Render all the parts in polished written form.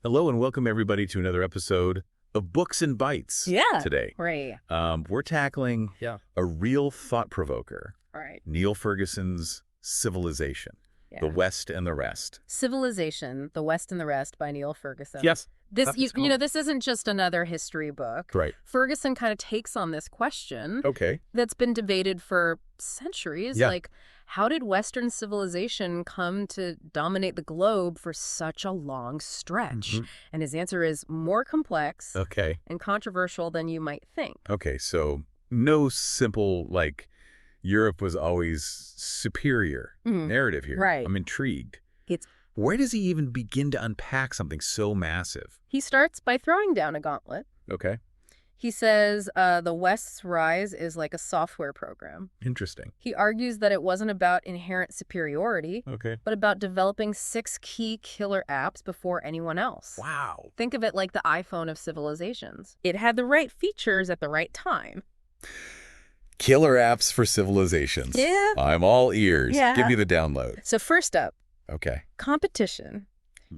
Hello and welcome everybody to another episode of Books and Bytes. Today. Right. We're tackling a real thought-provoker. Right. Neil Ferguson's Civilization, The West and the Rest. Civilization, The West and the Rest by Neil Ferguson. Yes. This, this isn't just another history book. Right. Ferguson kind of takes on this question that's been debated for centuries. Yeah. Like, how did Western civilization come to dominate the globe for such a long stretch? Mm-hmm. And his answer is more complex and controversial than you might think. Okay, so no simple, like, Europe was always superior narrative here. Right. I'm intrigued. It's Where does he even begin to unpack something so massive? He starts by throwing down a gauntlet. Okay. He says the West's rise is like a software program. Interesting. He argues that it wasn't about inherent superiority, but about developing 6 key killer apps before anyone else. Wow. Think of it like the iPhone of civilizations. It had the right features at the right time. Killer apps for civilizations. Yeah. I'm all ears. Yeah. Give me the download. So first up, Okay. competition.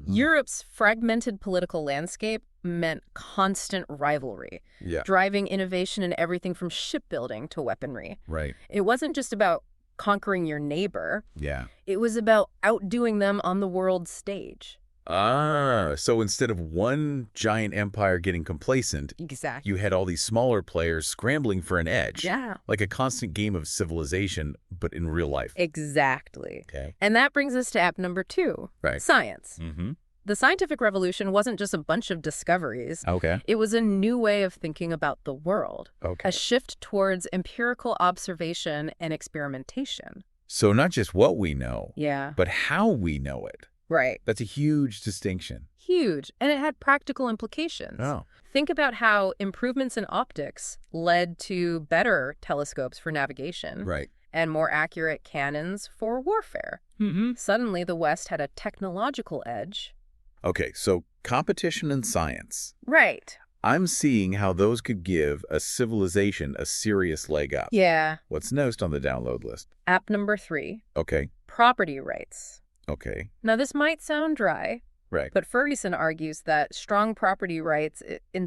Europe's fragmented political landscape meant constant rivalry, driving innovation in everything from shipbuilding to weaponry. Right. It wasn't just about conquering your neighbor. Yeah. It was about outdoing them on the world stage. So instead of one giant empire getting complacent, Exactly. you had all these smaller players scrambling for an edge. Yeah. Like a constant game of civilization, but in real life. Exactly. Okay. And that brings us to app number 2, Right. science. Mm-hmm. The scientific revolution wasn't just a bunch of discoveries. Okay. It was a new way of thinking about the world, Okay. a shift towards empirical observation and experimentation. So not just what we know, Yeah. but how we know it. Right. That's a huge distinction. Huge. And it had practical implications. Oh. Think about how improvements in optics led to better telescopes for navigation Right. and more accurate cannons for warfare. Mm-hmm. Suddenly, the West had a technological edge. Okay, so competition and science. Right. I'm seeing how those could give a civilization a serious leg up. Yeah. What's next on the download list? App number 3, Okay. property rights. Okay. Now, this might sound dry, Right. but Ferguson argues that strong property rights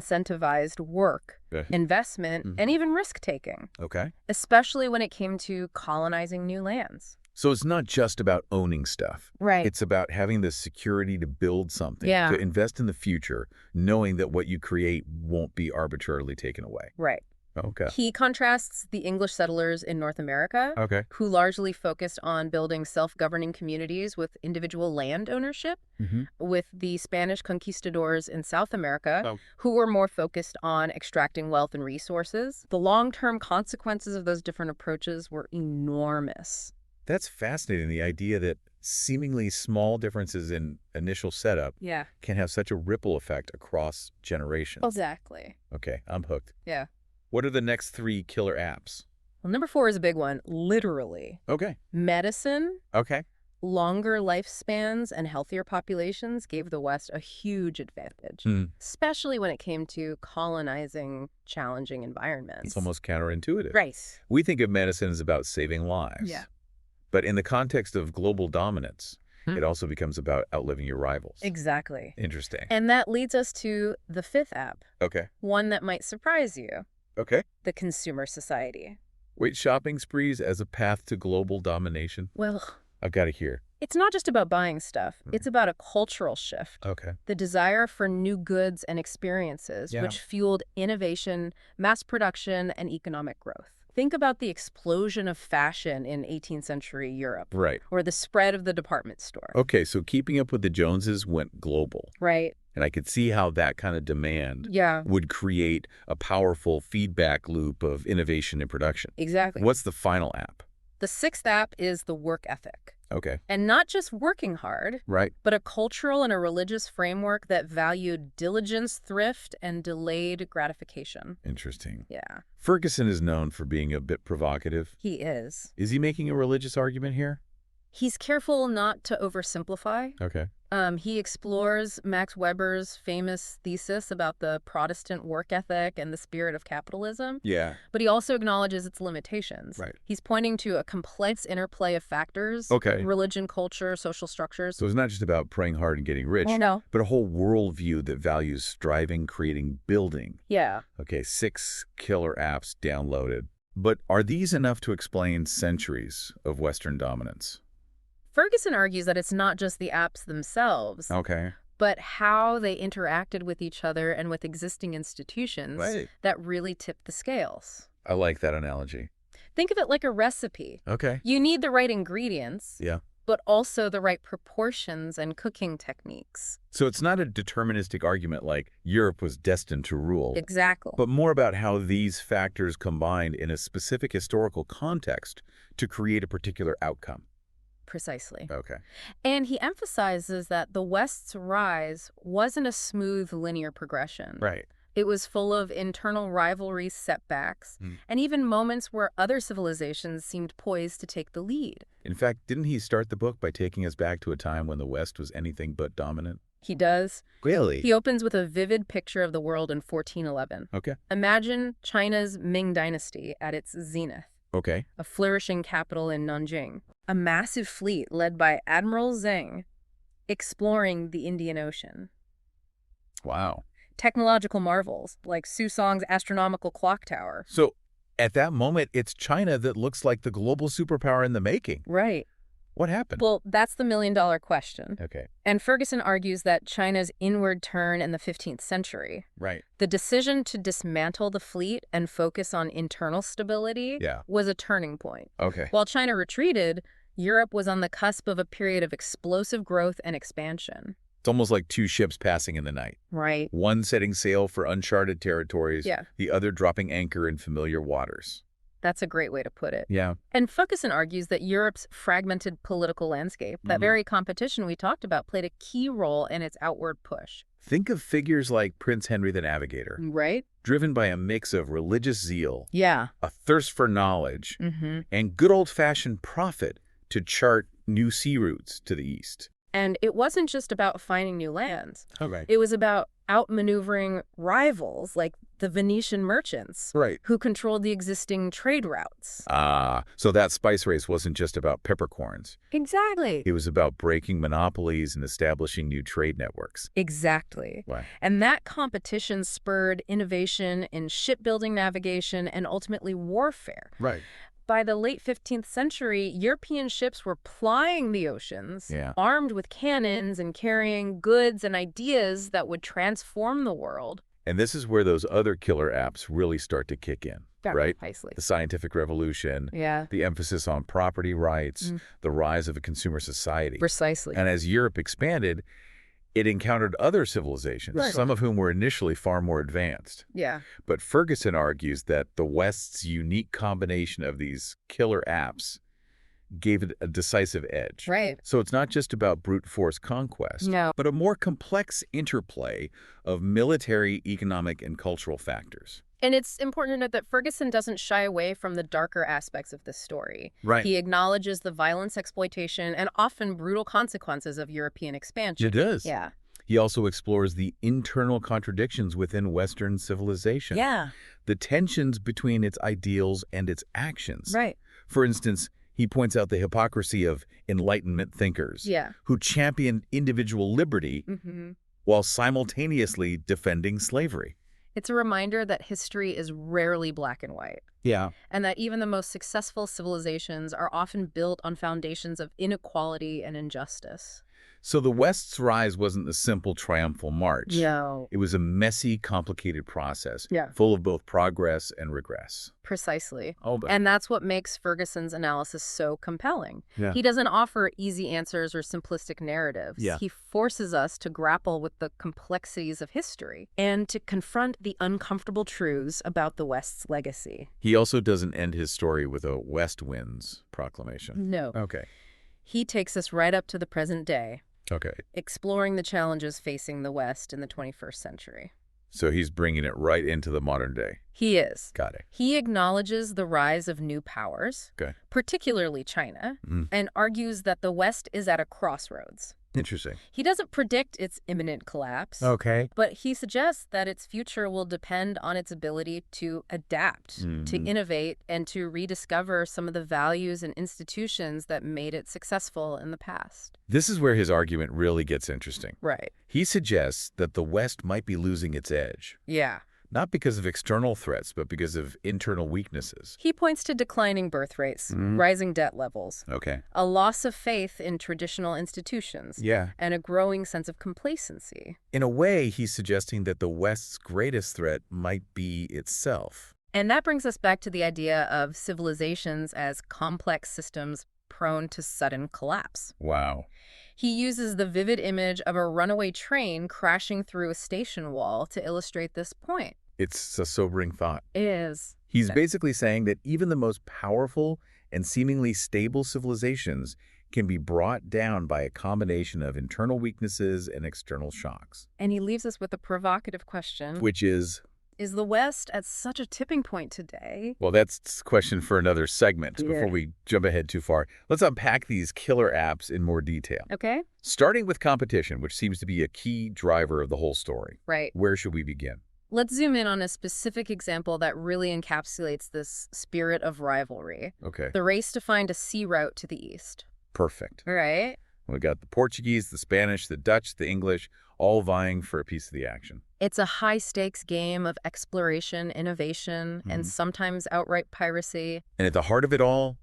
incentivized work, investment, and even risk-taking, Okay. especially when it came to colonizing new lands. So it's not just about owning stuff. Right. It's about having the security to build something, Yeah. to invest in the future, knowing that what you create won't be arbitrarily taken away. Right. Okay. He contrasts the English settlers in North America, Okay. who largely focused on building self-governing communities with individual land ownership, with the Spanish conquistadors in South America, who were more focused on extracting wealth and resources. The long-term consequences of those different approaches were enormous. That's fascinating, the idea that seemingly small differences in initial setup can have such a ripple effect across generations. Exactly. Okay, I'm hooked. Yeah. What are the next 3 killer apps? Well, number 4 is a big one, literally. Okay. Medicine, Okay. longer lifespans, and healthier populations gave the West a huge advantage, especially when it came to colonizing challenging environments. It's almost counterintuitive. Right. We think of medicine as about saving lives. Yeah. But in the context of global dominance, it also becomes about outliving your rivals. Exactly. Interesting. And that leads us to the 5th app, Okay. one that might surprise you, Okay. the consumer society. Wait, shopping sprees as a path to global domination? Well, I've got to hear. it's not just about buying stuff. It's about a cultural shift. Okay. The desire for new goods and experiences, which fueled innovation, mass production, and economic growth. Think about the explosion of fashion in 18th century Europe. Right. Or the spread of the department store. Okay, so keeping up with the Joneses went global. Right. And I could see how that kind of demand Yeah. would create a powerful feedback loop of innovation and production. Exactly. What's the final app? The 6th app is the work ethic. Okay. And not just working hard, Right. but a cultural and a religious framework that valued diligence, thrift, and delayed gratification. Interesting. Yeah. Ferguson is known for being a bit provocative. He is. Is he making a religious argument here? He's careful not to oversimplify. Okay. He explores Max Weber's famous thesis about the Protestant work ethic and the spirit of capitalism. Yeah. But he also acknowledges its limitations. Right. He's pointing to a complex interplay of factors, religion, culture, social structures. So it's not just about praying hard and getting rich, but a whole worldview that values striving, creating, building. Yeah. Okay, 6 killer apps downloaded. But are these enough to explain centuries of Western dominance? Ferguson argues that it's not just the apps themselves, but how they interacted with each other and with existing institutions that really tipped the scales. I like that analogy. Think of it like a recipe. You need the right ingredients, but also the right proportions and cooking techniques. So it's not a deterministic argument like Europe was destined to rule. Exactly. But more about how these factors combined in a specific historical context to create a particular outcome. Precisely. Okay. And he emphasizes that the West's rise wasn't a smooth linear progression. Right. It was full of internal rivalry, setbacks, and even moments where other civilizations seemed poised to take the lead. In fact, didn't he start the book by taking us back to a time when the West was anything but dominant? He does. Really? He opens with a vivid picture of the world in 1411. Imagine China's Ming Dynasty at its zenith. A flourishing capital in Nanjing. A massive fleet led by Admiral Zheng exploring the Indian Ocean. Wow. Technological marvels like Susong's astronomical clock tower. So at that moment, it's China that looks like the global superpower in the making. Right. What happened? Well, that's the million-dollar question. And Ferguson argues that China's inward turn in the 15th century, the decision to dismantle the fleet and focus on internal stability, was a turning point. While China retreated, Europe was on the cusp of a period of explosive growth and expansion. It's almost like two ships passing in the night. Right. One setting sail for uncharted territories, the other dropping anchor in familiar waters. That's a great way to put it. Yeah. And Ferguson argues that Europe's fragmented political landscape, that very competition we talked about, played a key role in its outward push. Think of figures like Prince Henry the Navigator. Right. Driven by a mix of religious zeal, a thirst for knowledge, and good old-fashioned profit to chart new sea routes to the east. And it wasn't just about finding new lands. It was about outmaneuvering rivals like the Venetian merchants, who controlled the existing trade routes. So that spice race wasn't just about peppercorns. Exactly. It was about breaking monopolies and establishing new trade networks. Exactly. And that competition spurred innovation in shipbuilding, navigation, and ultimately warfare. By the late 15th century, European ships were plying the oceans, armed with cannons and carrying goods and ideas that would transform the world. And this is where those other killer apps really start to kick in, right? Precisely. The scientific revolution, the emphasis on property rights, the rise of a consumer society. Precisely. And as Europe expanded, it encountered other civilizations, some of whom were initially far more advanced. But Ferguson argues that the West's unique combination of these killer apps gave it a decisive edge. So it's not just about brute force conquest, but a more complex interplay of military, economic, and cultural factors. And it's important to note that Ferguson doesn't shy away from the darker aspects of this story. He acknowledges the violence, exploitation, and often brutal consequences of European expansion. It does. He also explores the internal contradictions within Western civilization. The tensions between its ideals and its actions. For instance, he points out the hypocrisy of Enlightenment thinkers who championed individual liberty while simultaneously defending slavery. It's a reminder that history is rarely black and white. And that even the most successful civilizations are often built on foundations of inequality and injustice. So the West's rise wasn't a simple triumphal march. No. It was a messy, complicated process, full of both progress and regress. Precisely. And that's what makes Ferguson's analysis so compelling. Yeah. He doesn't offer easy answers or simplistic narratives. Yeah. He forces us to grapple with the complexities of history and to confront the uncomfortable truths about the West's legacy. He also doesn't end his story with a West wins proclamation. No. Okay. He takes us right up to the present day. Okay. Exploring the challenges facing the West in the 21st century. So he's bringing it right into the modern day. He is. Got it. He acknowledges the rise of new powers, particularly China, and argues that the West is at a crossroads. Interesting. He doesn't predict its imminent collapse, but he suggests that its future will depend on its ability to adapt, to innovate, and to rediscover some of the values and institutions that made it successful in the past. This is where his argument really gets interesting. Right. He suggests that the West might be losing its edge. Yeah. Not because of external threats, but because of internal weaknesses. He points to declining birth rates, rising debt levels, a loss of faith in traditional institutions, and a growing sense of complacency. In a way, he's suggesting that the West's greatest threat might be itself. And that brings us back to the idea of civilizations as complex systems prone to sudden collapse. Wow. He uses the vivid image of a runaway train crashing through a station wall to illustrate this point. It's a sobering thought. It is. He's basically saying that even the most powerful and seemingly stable civilizations can be brought down by a combination of internal weaknesses and external shocks. And he leaves us with a provocative question. Which is the West at such a tipping point today? Well, that's a question for another segment. Before we jump ahead too far, let's unpack these killer apps in more detail. Okay. Starting with competition, which seems to be a key driver of the whole story. Right. Where should we begin? Let's zoom in on a specific example that really encapsulates this spirit of rivalry. Okay. The race to find a sea route to the east. Perfect. Right. We got the Portuguese, the Spanish, the Dutch, the English, all vying for a piece of the action. It's a high-stakes game of exploration, innovation, and sometimes outright piracy. And at the heart of it all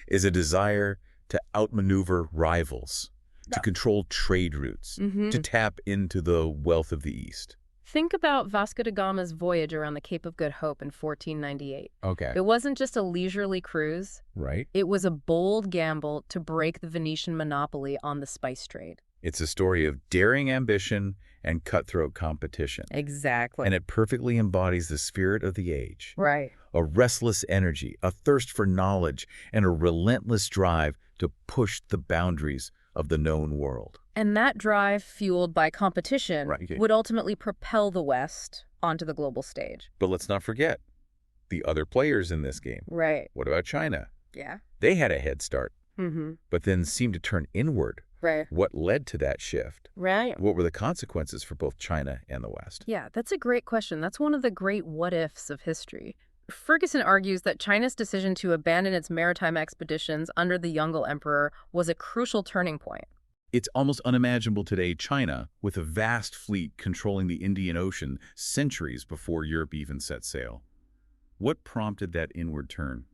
is a desire to outmaneuver rivals, to control trade routes, to tap into the wealth of the East. Think about Vasco da Gama's voyage around the Cape of Good Hope in 1498. Okay. It wasn't just a leisurely cruise. Right. It was a bold gamble to break the Venetian monopoly on the spice trade. It's a story of daring ambition and cutthroat competition. Exactly. And it perfectly embodies the spirit of the age. Right. A restless energy, a thirst for knowledge, and a relentless drive to push the boundaries of the known world. And that drive, fueled by competition, would ultimately propel the West onto the global stage. But let's not forget the other players in this game. Right. What about China? Yeah. They had a head start, but then seemed to turn inward. Right. What led to that shift? Right. What were the consequences for both China and the West? Yeah, that's a great question. That's one of the great what-ifs of history. Ferguson argues that China's decision to abandon its maritime expeditions under the Yongle Emperor was a crucial turning point. It's almost unimaginable today, China, with a vast fleet controlling the Indian Ocean centuries before Europe even set sail. What prompted that inward turn?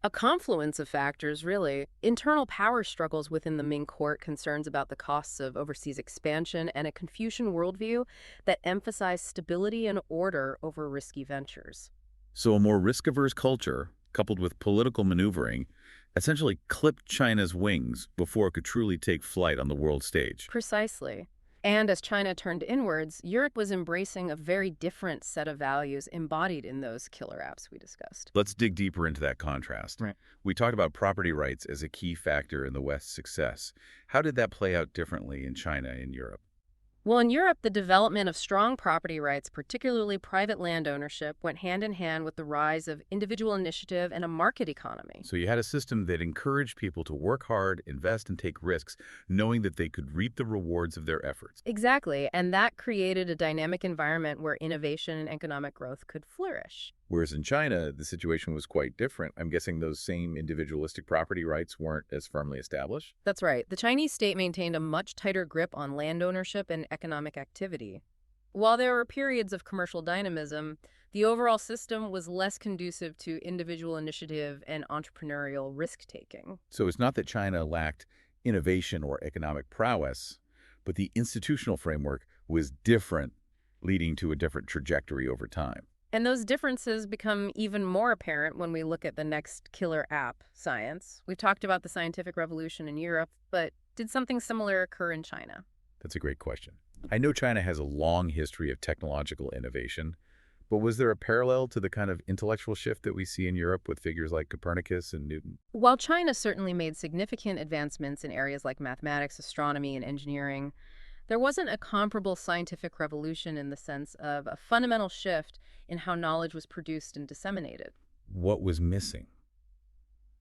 A confluence of factors, really. Internal power struggles within the Ming court, concerns about the costs of overseas expansion, and a Confucian worldview that emphasized stability and order over risky ventures. So a more risk-averse culture, coupled with political maneuvering, essentially clipped China's wings before it could truly take flight on the world stage. Precisely. And as China turned inwards, Europe was embracing a very different set of values embodied in those killer apps we discussed. Let's dig deeper into that contrast. Right. We talked about property rights as a key factor in the West's success. How did that play out differently in China and Europe? Well, in Europe, the development of strong property rights, particularly private land ownership, went hand in hand with the rise of individual initiative and a market economy. So you had a system that encouraged people to work hard, invest, and take risks, knowing that they could reap the rewards of their efforts. Exactly, and that created a dynamic environment where innovation and economic growth could flourish. Whereas in China, the situation was quite different. I'm guessing those same individualistic property rights weren't as firmly established? That's right. The Chinese state maintained a much tighter grip on land ownership and economic activity. While there were periods of commercial dynamism, the overall system was less conducive to individual initiative and entrepreneurial risk-taking. So it's not that China lacked innovation or economic prowess, but the institutional framework was different, leading to a different trajectory over time. And those differences become even more apparent when we look at the next killer app, science. We've talked about the scientific revolution in Europe, but did something similar occur in China? That's a great question. I know China has a long history of technological innovation, but was there a parallel to the kind of intellectual shift that we see in Europe with figures like Copernicus and Newton? While China certainly made significant advancements in areas like mathematics, astronomy, and engineering, There wasn't a comparable scientific revolution in the sense of a fundamental shift in how knowledge was produced and disseminated. What was missing?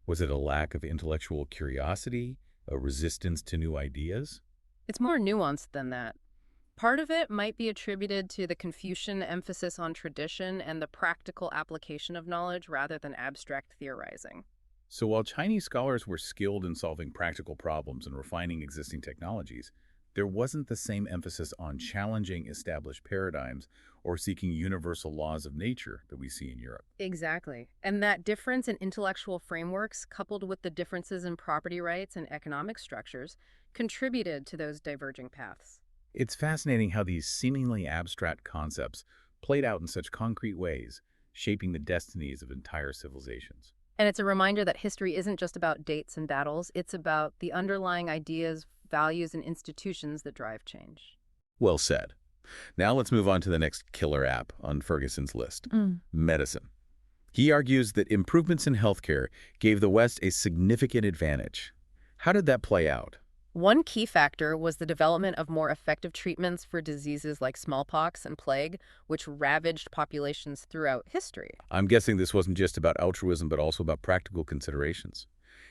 Was it a lack of intellectual curiosity, a resistance to new ideas? It's more nuanced than that. Part of it might be attributed to the Confucian emphasis on tradition and the practical application of knowledge rather than abstract theorizing. So while Chinese scholars were skilled in solving practical problems and refining existing technologies, there wasn't the same emphasis on challenging established paradigms or seeking universal laws of nature that we see in Europe. Exactly. And that difference in intellectual frameworks, coupled with the differences in property rights and economic structures, contributed to those diverging paths. It's fascinating how these seemingly abstract concepts played out in such concrete ways, shaping the destinies of entire civilizations. And it's a reminder that history isn't just about dates and battles, it's about the underlying ideas, values, and institutions that drive change. Well said. Now let's move on to the next killer app on Ferguson's list, medicine. He argues that improvements in healthcare gave the West a significant advantage. How did that play out? One key factor was the development of more effective treatments for diseases like smallpox and plague, which ravaged populations throughout history. I'm guessing this wasn't just about altruism, but also about practical considerations.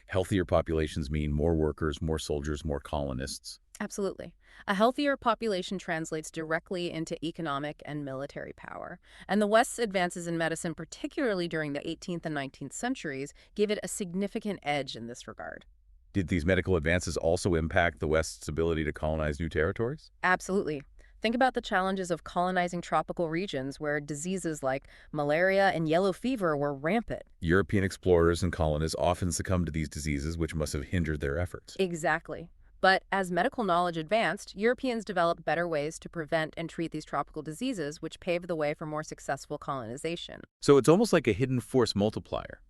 Healthier populations mean more workers, more soldiers, more colonists. Absolutely. A healthier population translates directly into economic and military power. And the West's advances in medicine, particularly during the 18th and 19th centuries, gave it a significant edge in this regard. Did these medical advances also impact the West's ability to colonize new territories? Absolutely. Think about the challenges of colonizing tropical regions where diseases like malaria and yellow fever were rampant. European explorers and colonists often succumbed to these diseases, which must have hindered their efforts. Exactly. But as medical knowledge advanced, Europeans developed better ways to prevent and treat these tropical diseases, which paved the way for more successful colonization. So it's almost like a hidden force multiplier.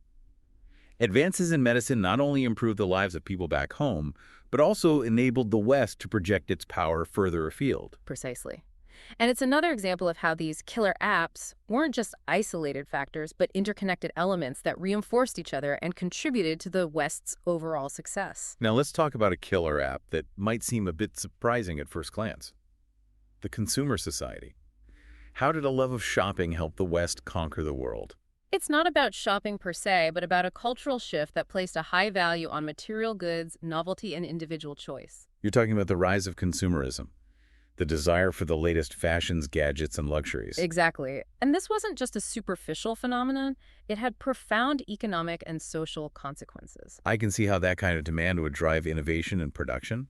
Advances in medicine not only improved the lives of people back home, but also enabled the West to project its power further afield. Precisely. And it's another example of how these killer apps weren't just isolated factors, but interconnected elements that reinforced each other and contributed to the West's overall success. Now let's talk about a killer app that might seem a bit surprising at first glance. The consumer society. How did a love of shopping help the West conquer the world? It's not about shopping per se, but about a cultural shift that placed a high value on material goods, novelty, and individual choice. You're talking about the rise of consumerism, the desire for the latest fashions, gadgets, and luxuries. Exactly. And this wasn't just a superficial phenomenon. It had profound economic and social consequences. I can see how that kind of demand would drive innovation and production.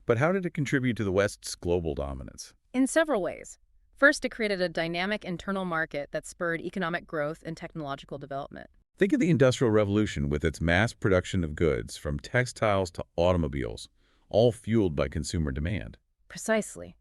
But how did it contribute to the West's global dominance? In several ways. First, it created a dynamic internal market that spurred economic growth and technological development. Think of the Industrial Revolution with its mass production of goods, from textiles to automobiles, all fueled by consumer demand. Precisely.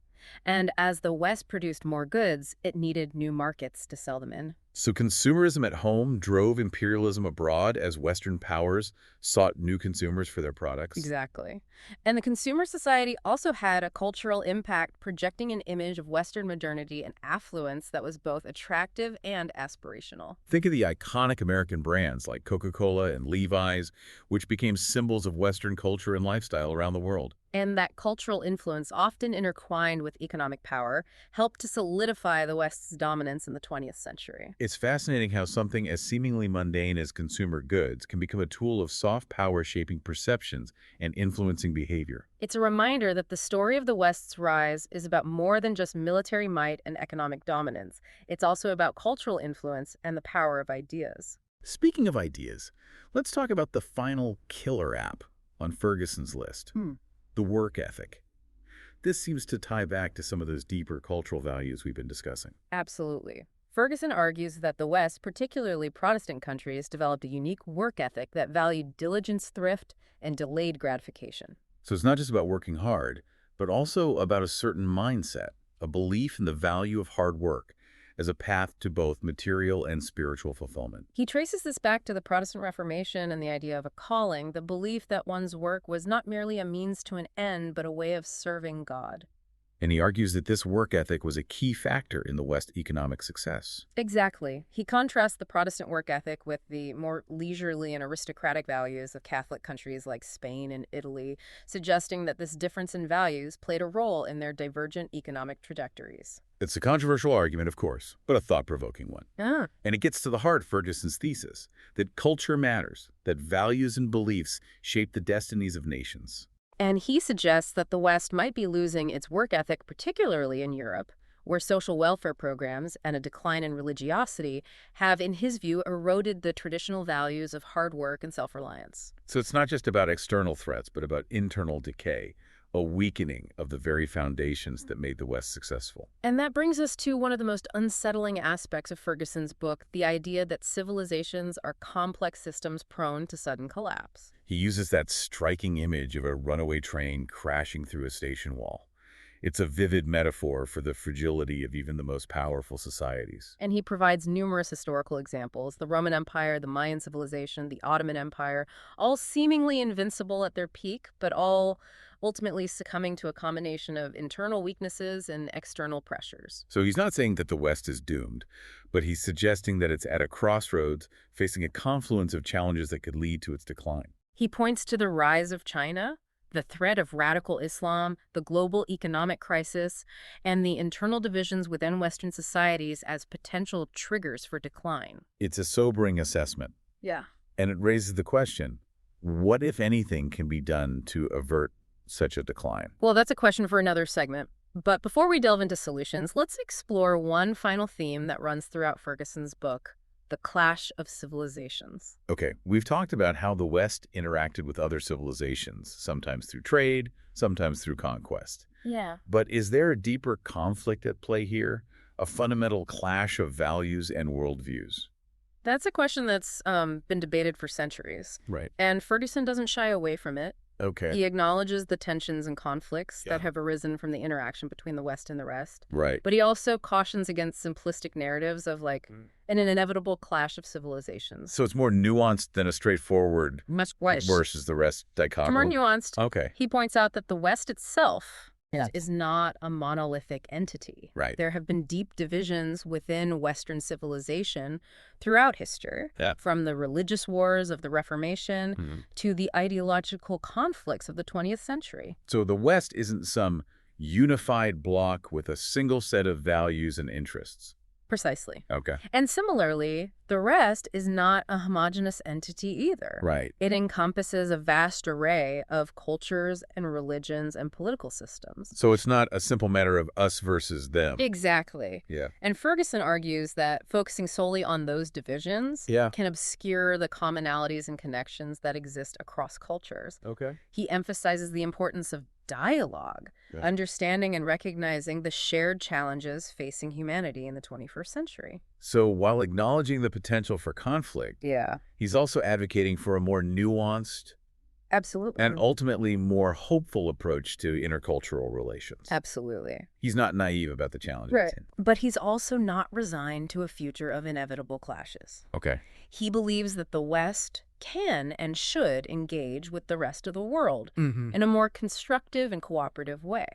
And as the West produced more goods, it needed new markets to sell them in. So consumerism at home drove imperialism abroad as Western powers sought new consumers for their products. Exactly. And the consumer society also had a cultural impact, projecting an image of Western modernity and affluence that was both attractive and aspirational. Think of the iconic American brands like Coca-Cola and Levi's, which became symbols of Western culture and lifestyle around the world. And that cultural influence, often intertwined with economic power, helped to solidify the West's dominance in the 20th century. It's fascinating how something as seemingly mundane as consumer goods can become a tool of soft power shaping perceptions and influencing behavior. It's a reminder that the story of the West's rise is about more than just military might and economic dominance. It's also about cultural influence and the power of ideas. Speaking of ideas, let's talk about the final killer app on Ferguson's list. The work ethic. This seems to tie back to some of those deeper cultural values we've been discussing. Absolutely. Ferguson argues that the West, particularly Protestant countries, developed a unique work ethic that valued diligence, thrift, and delayed gratification. So it's not just about working hard, but also about a certain mindset, a belief in the value of hard work as a path to both material and spiritual fulfillment. He traces this back to the Protestant Reformation and the idea of a calling, the belief that one's work was not merely a means to an end, but a way of serving God. And he argues that this work ethic was a key factor in the West's economic success. Exactly. He contrasts the Protestant work ethic with the more leisurely and aristocratic values of Catholic countries like Spain and Italy, suggesting that this difference in values played a role in their divergent economic trajectories. It's a controversial argument, of course, but a thought-provoking one. Ah. And it gets to the heart of Ferguson's thesis, that culture matters, that values and beliefs shape the destinies of nations. And he suggests that the West might be losing its work ethic, particularly in Europe, where social welfare programs and a decline in religiosity have, in his view, eroded the traditional values of hard work and self-reliance. So it's not just about external threats, but about internal decay, a weakening of the very foundations that made the West successful. And that brings us to one of the most unsettling aspects of Ferguson's book, the idea that civilizations are complex systems prone to sudden collapse. He uses that striking image of a runaway train crashing through a station wall. It's a vivid metaphor for the fragility of even the most powerful societies. And he provides numerous historical examples: the Roman Empire, the Mayan civilization, the Ottoman Empire, all seemingly invincible at their peak, but all ultimately succumbing to a combination of internal weaknesses and external pressures. So he's not saying that the West is doomed, but he's suggesting that it's at a crossroads, facing a confluence of challenges that could lead to its decline. He points to the rise of China, the threat of radical Islam, the global economic crisis, and the internal divisions within Western societies as potential triggers for decline. It's a sobering assessment. Yeah. And it raises the question, what, if anything, can be done to avert such a decline? Well, that's a question for another segment. But before we delve into solutions, let's explore one final theme that runs throughout Ferguson's book: the clash of civilizations. Okay, we've talked about how the West interacted with other civilizations, sometimes through trade, sometimes through conquest. Yeah. But is there a deeper conflict at play here? A fundamental clash of values and worldviews? That's a question that's been debated for centuries. Right. And Ferguson doesn't shy away from it. Okay. He acknowledges the tensions and conflicts that have arisen from the interaction between the West and the rest. Right. But he also cautions against simplistic narratives of an inevitable clash of civilizations. So it's more nuanced than a straightforward versus the rest dichotomy? More nuanced. Okay. He points out that the West itself is not a monolithic entity. Right. There have been deep divisions within Western civilization throughout history, from the religious wars of the Reformation to the ideological conflicts of the 20th century. So the West isn't some unified bloc with a single set of values and interests. Precisely. Okay. And similarly, the rest is not a homogeneous entity either. Right. It encompasses a vast array of cultures and religions and political systems. So it's not a simple matter of us versus them. Exactly. Yeah. And Ferguson argues that focusing solely on those divisions can obscure the commonalities and connections that exist across cultures. Okay. He emphasizes the importance of dialogue, understanding and recognizing the shared challenges facing humanity in the 21st century. So while acknowledging the potential for conflict, he's also advocating for a more nuanced and ultimately more hopeful approach to intercultural relations. Absolutely. He's not naive about the challenges. Right. But he's also not resigned to a future of inevitable clashes. Okay. He believes that the West can and should engage with the rest of the world in a more constructive and cooperative way.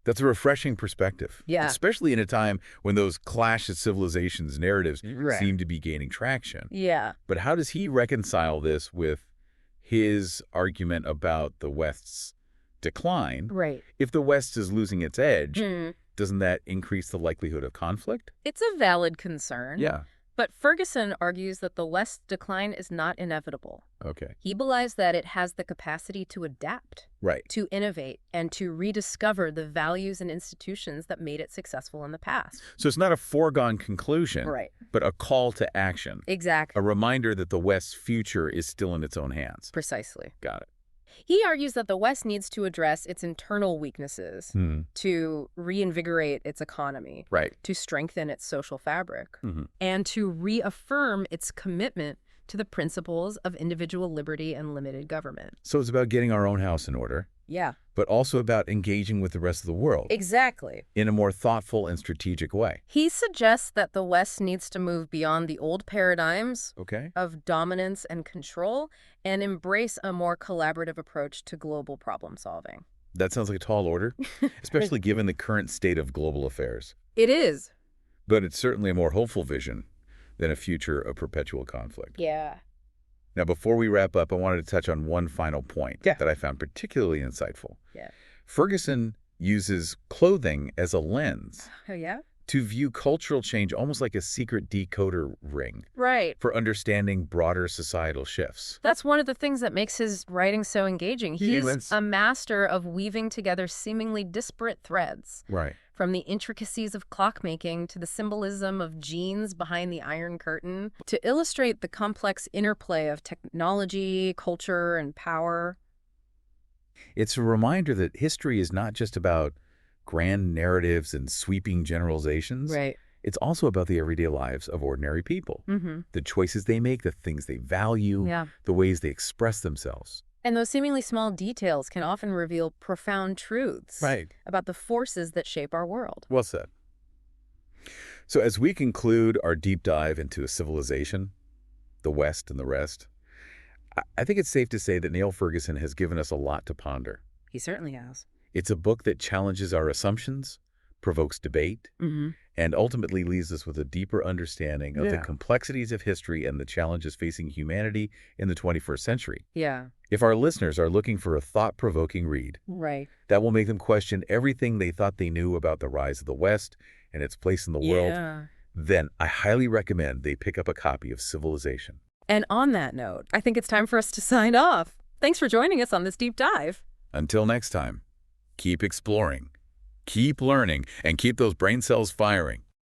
That's a refreshing perspective. Yeah. Especially in a time when those clash of civilizations narratives seem to be gaining traction. Yeah. But how does he reconcile this with his argument about the West's decline? Right. If the West is losing its edge, doesn't that increase the likelihood of conflict? It's a valid concern. Yeah. But Ferguson argues that the West's decline is not inevitable. Okay. He believes that it has the capacity to adapt, to innovate, and to rediscover the values and institutions that made it successful in the past. So it's not a foregone conclusion, but a call to action. Exactly. A reminder that the West's future is still in its own hands. Precisely. Got it. He argues that the West needs to address its internal weaknesses to reinvigorate its economy, to strengthen its social fabric, and to reaffirm its commitment to the principles of individual liberty and limited government. So it's about getting our own house in order. Yeah. But also about engaging with the rest of the world. Exactly. In a more thoughtful and strategic way. He suggests that the West needs to move beyond the old paradigms of dominance and control and embrace a more collaborative approach to global problem solving. That sounds like a tall order, especially given the current state of global affairs. It is. But it's certainly a more hopeful vision than a future of perpetual conflict. Yeah. Now, before we wrap up, I wanted to touch on one final point that I found particularly insightful. Yeah. Ferguson uses clothing as a lens. Oh, yeah? To view cultural change almost like a secret decoder ring. Right. For understanding broader societal shifts. That's one of the things that makes his writing so engaging. He's a master of weaving together seemingly disparate threads. Right. From the intricacies of clockmaking to the symbolism of jeans behind the Iron Curtain, to illustrate the complex interplay of technology, culture, and power. It's a reminder that history is not just about grand narratives and sweeping generalizations. Right. It's also about the everyday lives of ordinary people. The choices they make, the things they value, the ways they express themselves. And those seemingly small details can often reveal profound truths about the forces that shape our world. Well said. So as we conclude our deep dive into a civilization, the West and the rest, I think it's safe to say that Niall Ferguson has given us a lot to ponder. He certainly has. It's a book that challenges our assumptions, provokes debate, and ultimately leaves us with a deeper understanding of the complexities of history and the challenges facing humanity in the 21st century. Yeah. If our listeners are looking for a thought-provoking read that will make them question everything they thought they knew about the rise of the West and its place in the world, then I highly recommend they pick up a copy of Civilization. And on that note, I think it's time for us to sign off. Thanks for joining us on this deep dive. Until next time, keep exploring, keep learning, and keep those brain cells firing.